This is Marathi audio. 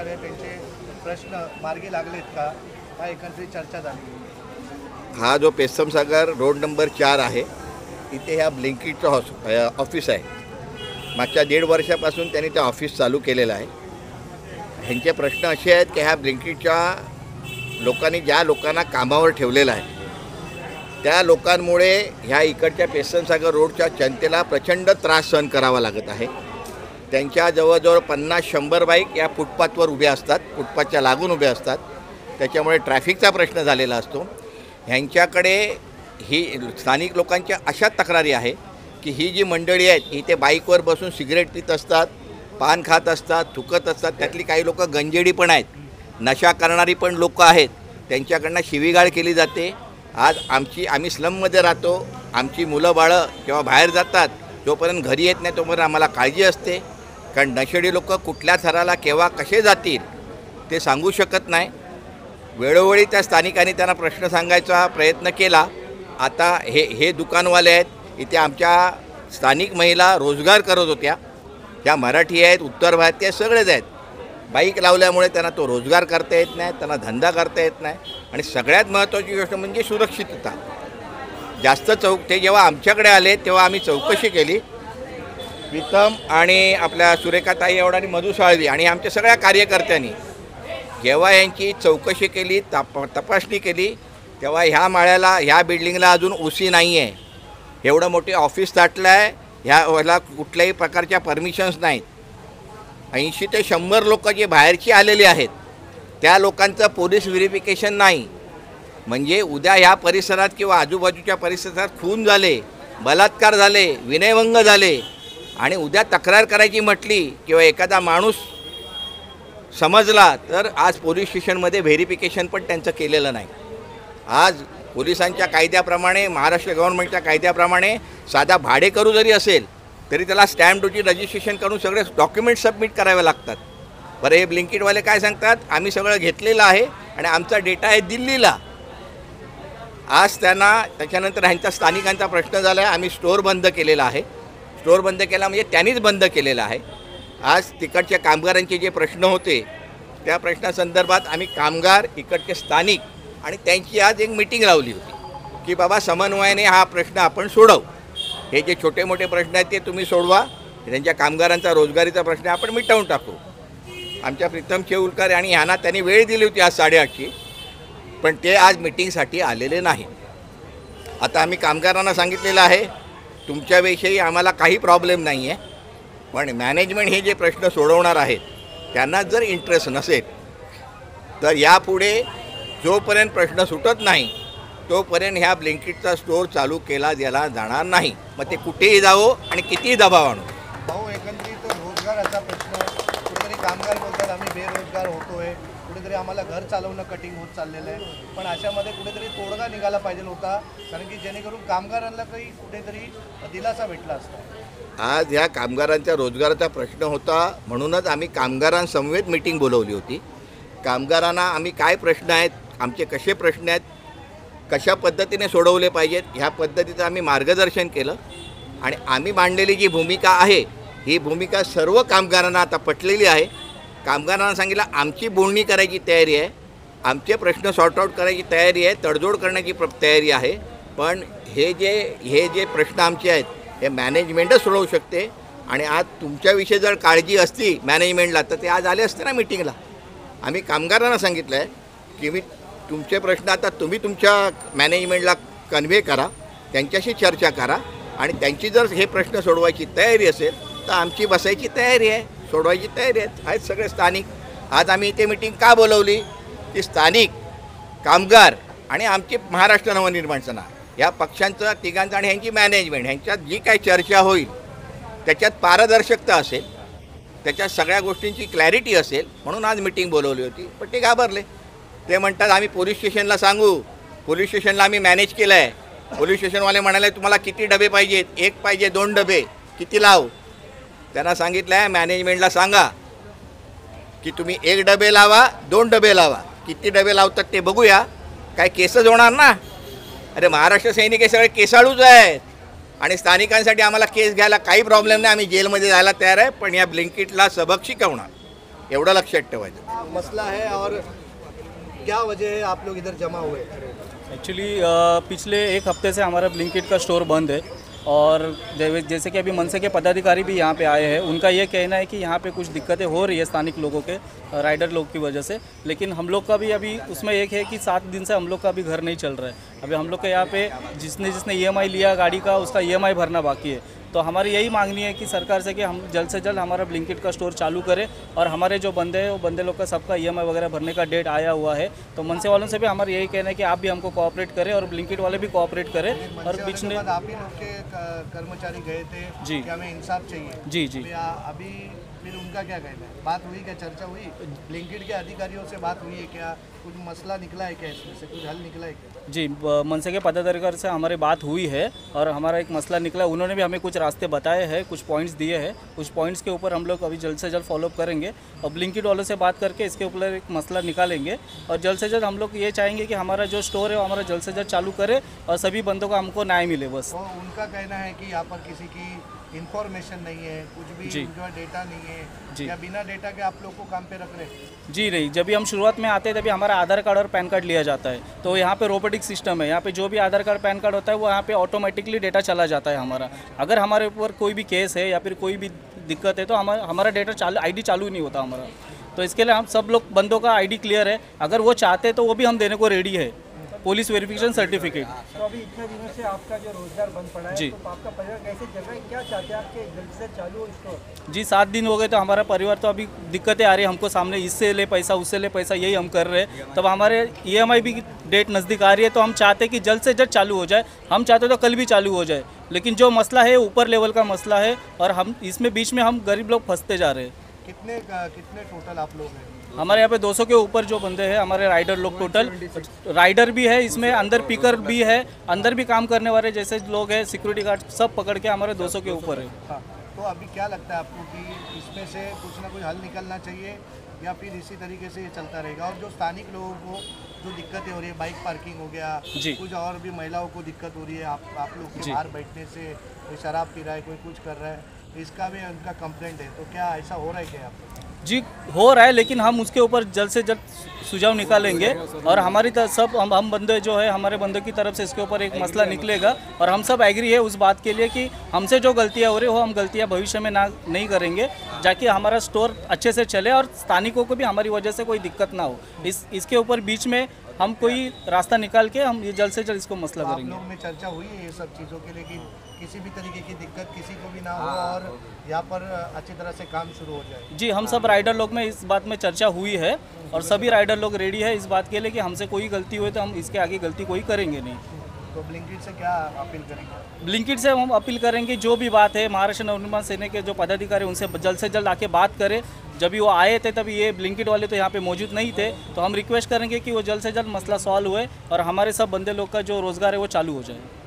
आहेत त्यांचे प्रश्न मार्गी लागलेत का, काय एकंदरीत चर्चा झाली? हा जो पेस्तमसागर रोड नंबर 4 आहे, इथे ह्या ब्लिंकिटचं ऑफिस आहे. मागच्या 1.5 वर्षापासून त्यांनी ते ऑफिस चालू केलेलं आहे. ह्यांचे प्रश्न असे आहेत की ह्या ब्लिंकिटच्या लोकांनी ज्या लोकांना कामावर ठेवलेलं आहे त्या लोकांमुळे ह्या इकडच्या पेस्तमसागर रोडच्या जनतेला प्रचंड त्रास सहन करावा लागत आहे. त्यांच्या जवळजवळ 50-100 बाईक या फुटपाथवर उभ्या असतात, फुटपाथच्या लागून उभ्या असतात. त्याच्यामुळे ट्रॅफिकचा प्रश्न झालेला असतो. ह्यांच्याकडे ही स्थानिक लोकांच्या अशा तक्रारी आहे की ही जी मंडळी आहेत ही ते बाईकवर बसून सिगरेट पित असतात, पान खात असतात, थुकत असतात. त्यातली काही लोक गंजेडी पण आहेत, नशा करणारी पण लोक आहेत. त्यांच्याकडनं शिवीगाळ केली जाते. आज आम्ही स्लममध्ये राहतो. आमची मुलं बाळं जेव्हा बाहेर जातात जोपर्यंत घरी येत नाही तोपर्यंत आम्हाला काळजी असते, कारण नशेडी लोक कुठल्या थराला केव्हा कसे जातील ते सांगू शकत नाही. वेळोवेळी त्या स्थानिकांनी त्यांना प्रश्न सांगायचा प्रयत्न केला. आता हे दुकानवाले आहेत, इथे आमच्या स्थानिक महिला रोजगार करत होत्या. त्या मराठी आहेत, उत्तर भारतीय सगळेच आहेत. बाईक लावल्यामुळे त्यांना तो रोजगार करता येत नाही, त्यांना धंदा करता येत नाही. आणि सगळ्यात महत्त्वाची गोष्ट म्हणजे सुरक्षितता. जास्त ते जेव्हा आमच्याकडे आले तेव्हा आम्ही चौकशी केली. प्रीतम आणि आपल्या सुरेखाताई एवढा आणि मधु साळवी आणि आमच्या सगळ्या कार्यकर्त्यांनी जेव्हा यांची चौकशी केली, तपासणी केली, तेव्हा ह्या माळ्याला, ह्या बिल्डिंगला अजून ओसी नाही आहे. एवढं मोठे ऑफिस ताटलं आहे, ह्याला कुठल्याही प्रकारच्या परमिशन्स नाहीत. 80 ते 100 लोक जे बाहेरची आलेली आहेत त्या लोकांचं पोलीस व्हेरिफिकेशन नाही. म्हणजे उद्या ह्या परिसरात किंवा आजूबाजूच्या परिसरात खून झाले, बलात्कार झाले, विनयभंग झाले आणि उद्या तक्रार करायची म्हटली किंवा एखादा माणूस समजला तर आज पोलीस स्टेशनमध्ये व्हेरिफिकेशन पण त्यांचं केलेलं नाही. आज पोलिसांच्या कायद्याप्रमाणे, महाराष्ट्र गव्हर्नमेंटच्या कायद्याप्रमाणे साधा भाडेकरू जरी असेल तरी त्याला स्टॅम्प ड्युटी रजिस्ट्रेशन करून सगळे डॉक्युमेंट सबमिट करावे लागतात. बरं, हे ब्लिंकिटवाले काय सांगतात, आम्ही सगळं घेतलेलं आहे आणि आमचा डेटा आहे दिल्लीला. आज त्यांना त्याच्यानंतर ह्यांचा स्थानिकांचा प्रश्न झाला आहे. आम्ही स्टोअर बंद केलेला आहे. स्टोअर बंद केला म्हणजे त्यांनीच बंद केलेला आहे. आज तिकडच्या कामगारांचे जे प्रश्न होते त्या प्रश्नासंदर्भात आम्ही कामगार, इकडचे स्थानिक आणि त्यांची आज एक मीटिंग लावली होती की बाबा समन्वयाने हा प्रश्न आपण सोडवू. हे जे छोटे मोठे प्रश्न आहेत ते तुम्ही सोडवा. त्यांच्या कामगारांचा रोजगारीचा प्रश्न आपण मिटवून टाकू. आमच्या प्रीतम शेऊलकर आणि ह्यांना त्यांनी वेळ दिली होती आज 8:30ची, पण ते आज मिटिंगसाठी आलेले नाही. आता आम्ही कामगारांना सांगितलेलं आहे तुमच्याविषयी आम्हाला काही प्रॉब्लेम नाही आहे, पण मॅनेजमेंट हे जे प्रश्न सोडवणार आहेत त्यांना जर इंटरेस्ट नसेल तर यापुढे जोपर्यंत प्रश्न सुटत नाही तोपर्यंत ह्या ब्लिंकिटचा स्टोअर चालू केला गेला जाणार नाही. मग ते कुठेही जावं आणि कितीही दबाव आणू. भाऊ, एकंदरीत रोजगाराचा प्रश्न, कुठेतरी कामगार बोलतात आम्ही बेरोजगार होतोय, कुठेतरी आम्हाला घर चालवणं कठीण होत चाललेलं आहे. पण अशामध्ये कुठेतरी तोडगा निघाला पाहिजे होता, कारण की जेणेकरून कामगारांना काही कुठेतरी दिलासा भेटला असता. आज ह्या कामगारांच्या रोजगाराचा प्रश्न होता म्हणूनच आम्ही कामगारांसमवेत मीटिंग बोलवली होती. कामगारांना आम्ही काय प्रश्न आहेत, आमचे कसे प्रश्न आहेत, कशा पद्धतीने सोडवले पाहिजेत ह्या पद्धतीचं आम्ही मार्गदर्शन केलं. आणि आम्ही मांडलेली जी भूमिका आहे ही भूमिका सर्व कामगारांना आता पटलेली आहे. कामगारांना सांगितलं आमची बोलणी करायची तयारी आहे, आमचे प्रश्न सॉर्ट आऊट करायची तयारी आहे, तडजोड करण्याची तयारी आहे. पण हे जे प्रश्न आमचे आहेत हे मॅनेजमेंटच सोडवू शकते. आणि आज तुमच्याविषयी जर काळजी असती मॅनेजमेंटला तर ते आज आले असते ना मीटिंगला. आम्ही कामगारांना सांगितलं आहे की तुमचे प्रश्न आता तुम्ही तुमच्या मॅनेजमेंटला कन्व्हे करा, त्यांच्याशी चर्चा करा आणि त्यांची जर हे प्रश्न सोडवायची तयारी असेल तर आमची बसायची तयारी आहे, सोडवायची तयारी आहेत सगळे स्थानिक. आज आम्ही इथे मीटिंग का बोलवली की स्थानिक, कामगार आणि आमची महाराष्ट्र नवनिर्माण सेना या पक्षांचं तिघांचं आणि ह्यांची मॅनेजमेंट ह्यांच्यात जी काही चर्चा होईल त्याच्यात पारदर्शकता असेल, त्याच्यात सगळ्या गोष्टींची क्लॅरिटी असेल म्हणून आज मीटिंग बोलवली होती. पण ते घाबरले. ते म्हणतात आम्ही पोलीस स्टेशनला सांगू, पोलीस स्टेशनला आम्ही मॅनेज केलं आहे. पोलीस स्टेशनवाले म्हणाले तुम्हाला किती डबे पाहिजेत, 1 पाहिजे 2 डबे, किती लाव. त्यांना सांगितलं आहे मॅनेजमेंटला सांगा की तुम्ही 1 डबे लावा, 2 डबे लावा, किती डबे लावतात ते बघूया, काय केसच होणार ना. अरे महाराष्ट्र सैनिक हे सगळे केसाळूच आहेत आणि स्थानिकांसाठी आम्हाला केस घ्यायला काही प्रॉब्लेम नाही, आम्ही जेलमध्ये जायला तयार आहे. पण या ब्लिंकिटला सबक शिकवणार एवढं लक्षात ठेवायचं. मसला है और क्या वजह है आप लोग इधर जमा हुए? एक्चुअली पिछले एक हफ्ते से हमारा ब्लिंकिट का स्टोर बंद है और जैसे कि अभी मनसे के पदाधिकारी भी यहाँ पे आए हैं, उनका ये कहना है कि यहाँ पे कुछ दिक्कतें हो रही है स्थानिक लोगों के, राइडर लोग की वजह से। लेकिन हम लोग का भी अभी उसमें एक है कि 7 दिन से हम लोग का भी घर नहीं चल रहा है। अभी हम लोग के यहाँ पे जिसने EMI लिया गाड़ी का, उसका EMI भरना बाकी है। तो हमारी यही मांगनी है कि सरकार से कि हम जल्द से जल्द हमारा ब्लिंकिट का स्टोर चालू करें और हमारे जो बंदे हैं वो बंदे लोग का सबका EMI वगैरह भरने का डेट आया हुआ है। तो मनसे वालों से भी हमारा यही कहना है कि आप भी हमको कोऑपरेट करें और ब्लिंकिट वाले भी कोऑपरेट करें। और बीच में आप ही लोग के कर्मचारी गए थे जी। कि हमें इंसाफ चाहिए। जी जी अभी फिर उनका क्या कहना है? बात हुई क्या, चर्चा हुई? ब्लिंकिट के अधिकारियों से बात हुई है क्या? कुछ मसला निकला है क्या, इसमें से कुछ हल निकला है क्या? जी, मनसे के पदाधिकारी से हमारी बात हुई है और हमारा एक मसला निकला। उन्होंने भी हमें कुछ रास्ते बताए हैं, कुछ पॉइंट्स दिए हैं। कुछ पॉइंट्स के ऊपर हम लोग अभी जल्द से जल्द फॉलोअप करेंगे और ब्लिंकिट वालों से बात करके इसके ऊपर एक मसला निकालेंगे। और जल्द से जल्द हम लोग ये चाहेंगे कि हमारा जो स्टोर है वो हमारा जल्द से जल्द चालू करे और सभी बंदों को हमको न्याय मिले बस। तो उनका कहना है कि यहाँ पर किसी की इंफॉर्मेशन नहीं है, कुछ भी जी। जो डेटा नहीं है, जी। या बिना डेटा के आप लोग को काम पे रख रहे हैं? जी नहीं, जब भी हम शुरुआत में आते हैं तभी हमारा आधार कार्ड और पैन कार्ड लिया जाता है। तो यहाँ पे रोबोटिक सिस्टम है, यहाँ पे जो भी आधार कार्ड पैन कार्ड होता है वो यहाँ पे ऑटोमेटिकली डेटा चला जाता है हमारा। अगर हमारे ऊपर कोई भी केस है या फिर कोई भी दिक्कत है तो हमारा डेटा ID चालू नहीं होता हमारा। तो इसके लिए हम सब लोग बंदों का ID क्लियर है, अगर वो चाहते हैं तो वो भी हम देने को रेडी है, पुलिस वेरिफिकेशन सर्टिफिकेट। तो अभी इतने दिनों से आपका जो रोजगार बंद पड़ा है, जी। तो आपका परिवार कैसे चल रहा है? क्या चाहते हैं आपके जल्द से चालू हो स्टोर? जी 7 दिन हो गए तो हमारा परिवार तो अभी दिक्कतें आ रही है हमको, सामने इससे ले पैसा उससे ले पैसा यही हम कर रहे हैं। तब हमारे EMI भी डेट नज़दीक आ रही है तो हम चाहते हैं कि जल्द से जल्द चालू हो जाए। हम चाहते तो कल भी चालू हो जाए, लेकिन जो मसला है ऊपर लेवल का मसला है और हम इसमें बीच में हम गरीब लोग फंसते जा रहे हैं। कितने टोटल आप लोग हैं? हमारे यहाँ पे 200 के ऊपर जो बंदे हैं हमारे राइडर लोग, टोटल राइडर भी है इसमें, अंदर पिकर भी है, अंदर भी काम करने वाले जैसे लोग हैं, सिक्योरिटी गार्ड सब पकड़ के हमारे 200 के ऊपर है। हाँ, तो अभी क्या लगता है आपको कि इसमें से कुछ ना कुछ हल निकलना चाहिए या फिर इसी तरीके से ये चलता रहेगा? और जो स्थानिक लोगों को जो दिक्कतें हो रही है, बाइक पार्किंग हो गया, जी। कुछ और भी महिलाओं को दिक्कत हो रही है आप लोग के जी। बाहर बैठने से, कोई शराब पी रहा है, कोई कुछ कर रहा है, इसका भी उनका कंप्लेंट है, तो क्या ऐसा हो रहा है क्या यहाँ पर? जी हो रहा है, लेकिन हम उसके ऊपर जल्द से जल्द सुझाव निकालेंगे और हमारी तरफ सब हम बंदे जो है हमारे बंदों की तरफ से इसके ऊपर एक मसला निकलेगा और हम सब एग्री है उस बात के लिए कि हमसे जो गलतियाँ हो रही है वो हम गलतियाँ भविष्य में नहीं करेंगे, जाकि हमारा स्टोर अच्छे से चले और स्थानिकों को भी हमारी वजह से कोई दिक्कत ना हो। इसके ऊपर बीच में हम कोई रास्ता निकाल के हम ये जल्द से जल्द इसको मसला आप करेंगे। लोग में चर्चा हुई है ये सब चीज़ों की, लेकिन किसी भी तरीके की दिक्कत किसी को भी ना हो और यहाँ पर अच्छी तरह से काम शुरू हो जाए? जी, हम सब राइडर लोग में इस बात में चर्चा हुई है और सभी राइडर लोग रेडी है इस बात के लिए कि हमसे कोई गलती हुई तो हम इसके आगे गलती कोई करेंगे नहीं। तो ब्लिंकिट से क्या अपील करेंगे? ब्लिंकिट से हम अपील करेंगे जो भी बात है महाराष्ट्र नवनिर्माण सेना के जो पदाधिकारी उनसे जल्द से जल्द आके बात करें। जब भी वो आए थे तभी ये ब्लिंकिट वाले तो यहाँ पे मौजूद नहीं थे, तो हम रिक्वेस्ट करेंगे कि वो जल्द से जल्द मसला सॉल्व हुए और हमारे सब बंदे लोग का जो रोज़गार है वो चालू हो जाए।